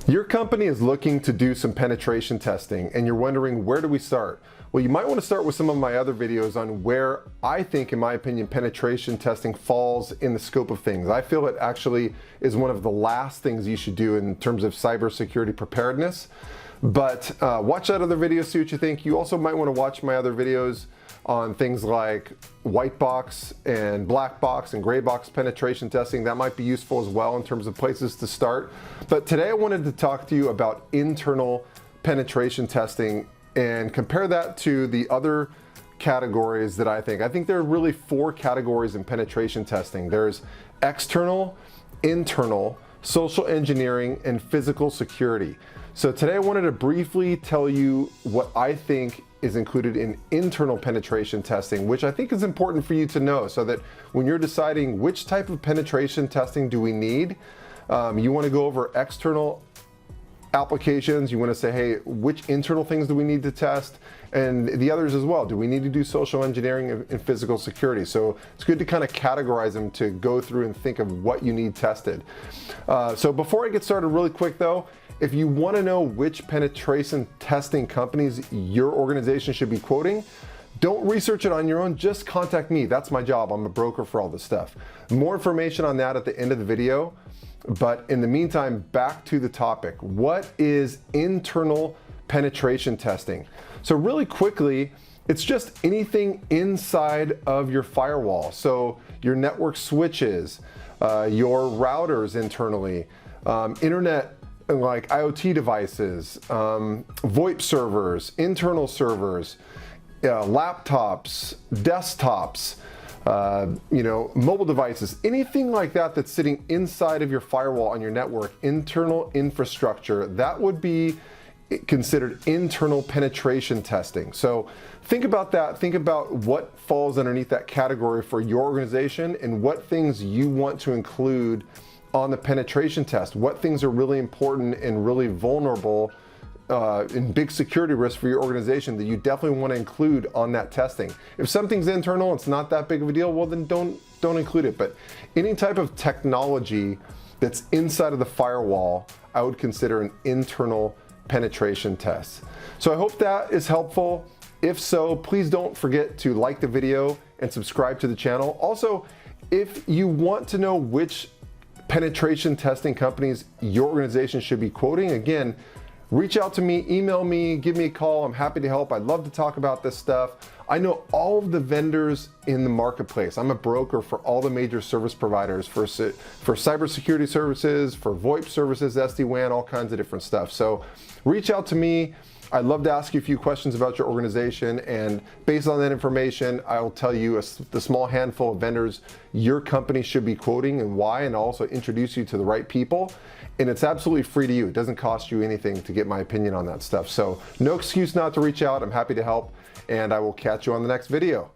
Your company is looking to do some penetration testing and you're wondering, where do we start? Well, you might want to start with some of my other videos on where I think, in my opinion, penetration testing falls in the scope of things. I feel it actually is one of the last things you should do in terms of cybersecurity preparedness. But watch that other video, see what you think. You also might want to watch my other videos on things like white box and black box and gray box penetration testing. That might be useful as well in terms of places to start. But today I wanted to talk to you about internal penetration testing and compare that to the other categories that I think there are really 4 categories in penetration testing. There's external, internal, social engineering, and physical security. So today I wanted to briefly tell you what I think is included in internal penetration testing, which I think is important for you to know so that when you're deciding which type of penetration testing do we need, you want to go over external applications. You want to say, hey, which internal things do we need to test? And the others as well. Do we need to do social engineering and physical security? So it's good to kind of categorize them to go through and think of what you need tested. So before I get started, really quick though, if you want to know which penetration testing companies your organization should be quoting, don't research it on your own, just contact me. That's my job. I'm a broker for all this stuff. More information on that at the end of the video. But in the meantime, back to the topic. What is internal penetration testing? So really quickly, it's just anything inside of your firewall. So your network switches, your routers internally, internet like IoT devices, VoIP servers, internal servers, laptops, desktops, mobile devices, anything like that that's sitting inside of your firewall on your network, internal infrastructure, that would be considered internal penetration testing. So think about that. Think about what falls underneath that category for your organization and what things you want to include on the penetration test. What things are really important and really vulnerable and big security risks for your organization that you definitely want to include on that testing. If something's internal, it's not that big of a deal, well then don't include it. But any type of technology that's inside of the firewall, I would consider an internal penetration test. So I hope that is helpful. If so, please don't forget to like the video and subscribe to the channel. Also, if you want to know which penetration testing companies your organization should be quoting, again, reach out to me, email me, give me a call. I'm happy to help. I'd love to talk about this stuff. I know all of the vendors in the marketplace. I'm a broker for all the major service providers for cybersecurity services, for VoIP services, SD-WAN, all kinds of different stuff. So reach out to me. I'd love to ask you a few questions about your organization, and based on that information, I will tell you the small handful of vendors your company should be quoting and why, and also introduce you to the right people. And it's absolutely free to you. It doesn't cost you anything to get my opinion on that stuff. So no excuse not to reach out. I'm happy to help, and I will catch you on the next video.